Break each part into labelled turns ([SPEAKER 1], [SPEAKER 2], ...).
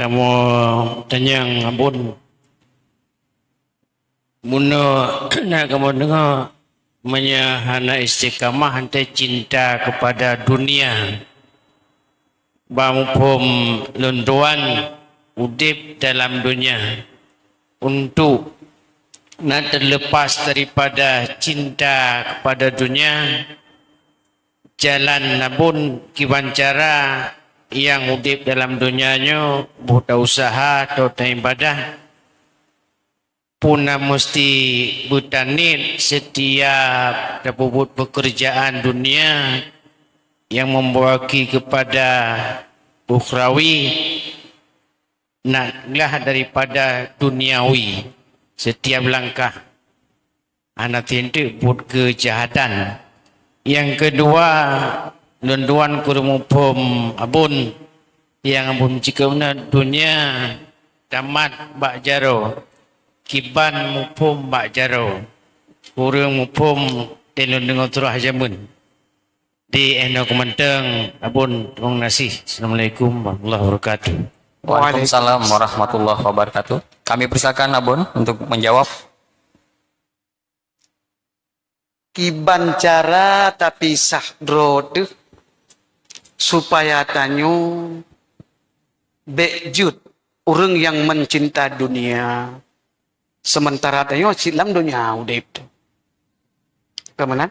[SPEAKER 1] kamu tanyang abun muno nak kamu dengar menyahana istiqamah hantai cinta kepada dunia bangpum lunduan udip dalam dunia untuk nak terlepas daripada cinta kepada dunia jalan nabun kiwancara yang udip dalam dunianya buta usaha atau ibadah puna mesti butanit setiap terbubut pekerjaan dunia yang membawa kepada ukhrawi naklah daripada duniawi setiap langkah anak tindik buat kejahatan. Yang kedua lunduan kurumupum abun yang abun jika dunia tamat bak jaro kiban mupum bak jaro kurung mupum telun dengan turah jamun di eno kementeng abun tong nasi. Assalamualaikum warahmatullahi wabarakatuh.
[SPEAKER 2] Waalaikumsalam warahmatullahi wabarakatuh. Kami persilakan abun untuk menjawab.
[SPEAKER 3] Kiban cara tapi sahdro tu supaya tanyo bejut orang yang mencinta dunia sementara tanyo silam dunia udip tu kemana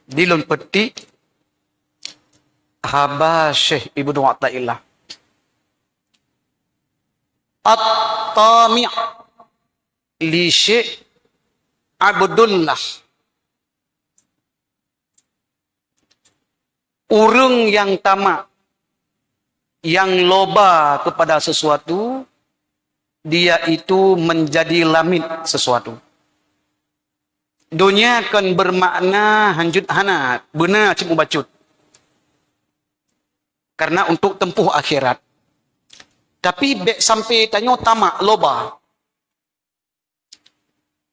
[SPEAKER 3] dilun peti haba Syekh Ibnu Athaillah at-tami' li Syekh Abdullah orang yang tamak yang loba kepada sesuatu dia itu menjadi lamit sesuatu. Dunia kan bermakna hanjut hana benar cik mubacut karena untuk tempuh akhirat tapi sampai tanyo tamak loba.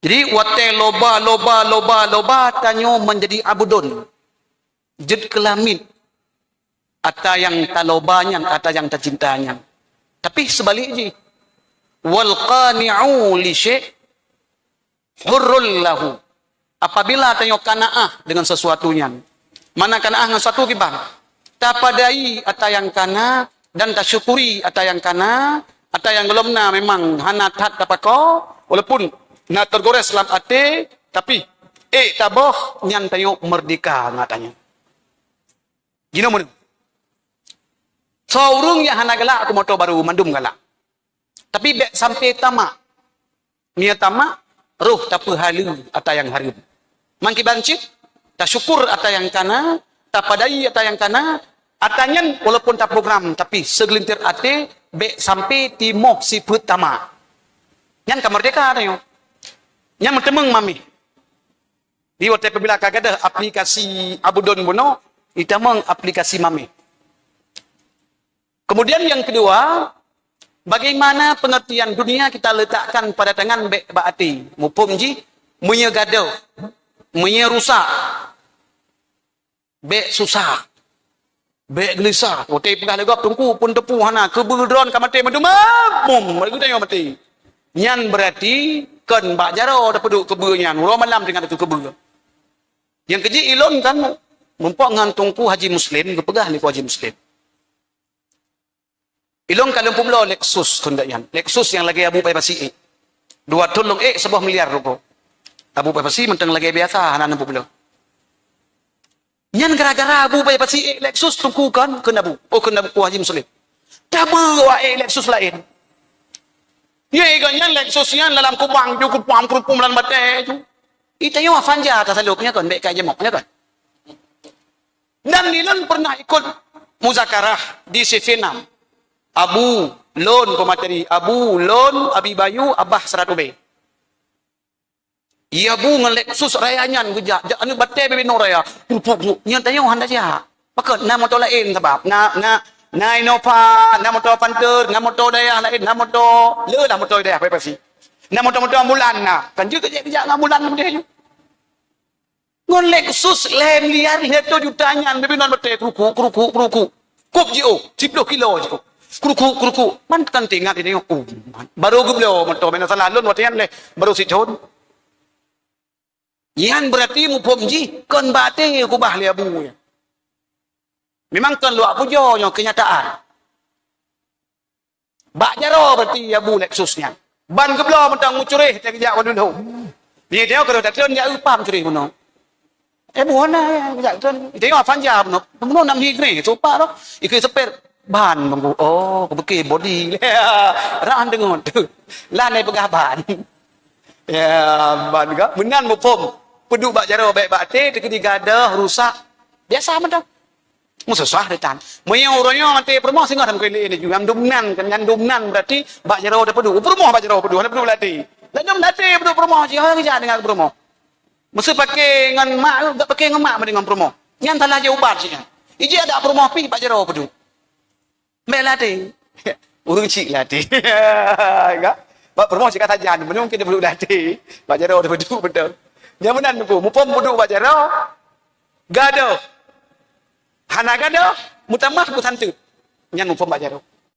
[SPEAKER 3] Jadi wate loba tanyo menjadi abudun. Jed kelamit. Ata yang talobanya, ata yang tercintanya. Tapi sebaliknya. Wal qani'u li syai' hurrul lahu. Apabila tanyo kana'ah dengan sesuatunya. Mana kana'ah dengan sesuatu kibang? Tapadai ata yang kana dan tasyukuri ata yang kana, ata yang belumna memang hanatat tapako walaupun na tergores dalam ate tapi taboh nyan tayo merdeka ngatanya gino mo saurung ya hanagala aku moto baru mandum galak tapi sampai tamak nia tamak ruh tapi halu ata yang harum mangki bancit ta syukur ata yang kana ta padai ata yang kana atanyan walaupun tak program tapi segelintir ate sampai timoh sifat tamak nyan kamerdeka tayo yang mentemeng mami. Di waktu apabila kagak aplikasi abudon bono, itamang aplikasi mami. Kemudian yang kedua, bagaimana pengertian dunia kita letakkan pada tangan baati. Mupum ji, munya gaduh, munya rusak, susah, gelisah. Waktu pegah legap tungku pun tepu hana kebudron kamate mendumam, mereka tanya mati. Nyan berarti kan bak jaro dah peduk kebunya ulo malam dengan itu kebu yang keji ilon kan mumpok ngantungku haji muslim kepegah ni ku haji muslim ilon kalau pumlo Lexus kundayan Lexus yang lagi abu pai pasi 2 tulung sebuah miliar rupo abu pai pasi menteng lagi biasa hanan pumlo nyan gara-gara abu pai pasi Lexus tungku kan kena abu ku haji muslim tabu wa Lexus lain. Ya ganyan Lexus yan dalam kubang ju kupam kurupum lan bate ju. Itayo afanja kasaluknya kan baik kaje moknya kan. Dan nilan pernah ikut muzakarah di CV6. Abu Lon pemateri Abu Lon Abi Bayu Abah Seratobe. Iya bu ngelexus rayanyan gujak anu bate bebe no raya. Nyan tayo handa sia. Pakat na motor lain sebab na Innova, na motor Panther, na motor daya lain, na motor le lah motor daya apa sih? Na motor ambulan na. Kan juga kerja ambulan dia. Ngon Lexus lem liar itu jutanya bebe non bate kuku. Kup jio, 10 kilo jio. Kuruku. Man kan tinggal ini. Oh, baru gue beliau. Mentau mana salah lun. Watian leh. Baru si John. Yan berarti mupom ji. Kan batin aku bah liabu. Memang kan luak pujo kenyataan. Bak jaro berarti abu leksusnya. Ban ke belah mentang mucurih. Tak kejap pada dulu. Dia tengok kalau tak turun. Dia upam curi pun. Bukan lah. Kejap turun. Tengok Fanja pun. Penuh nak higri. Sopak tu. Ikut sepir. Ban. Oh, kebekir body. Rahan dengar tu. Lanai pegah ban. Ya, ban juga. Menan mupom. Peduk bak jaro baik batik. Terkedi gadah. Rusak. Biasa macam. Susah detan. Moyang orangnya mati permoh singgah dalam kuili ini juga. Dumnan kan yang dumnan berarti bak jaro dah pedu. Permoh bak jaro pedu. Ada pedu latih. Lalu latih pedu permoh. Jangan kerja dengan permoh. Mesti pakai dengan mak. Tak pakai dengan mak dengan permoh. Yang tak lagi ubat sih. Iji ada permoh pi bak jaro pedu. Mek latih. Urung cik latih. Enggak. Bak permoh cik kata jangan. Mungkin dia pedu latih. Bak jaro dah pedu betul. Yang benar tu. Mupom pedu bak jaro. Gaduh. Hana gado, mutamah bukan tu. Yang mupom bak jaro.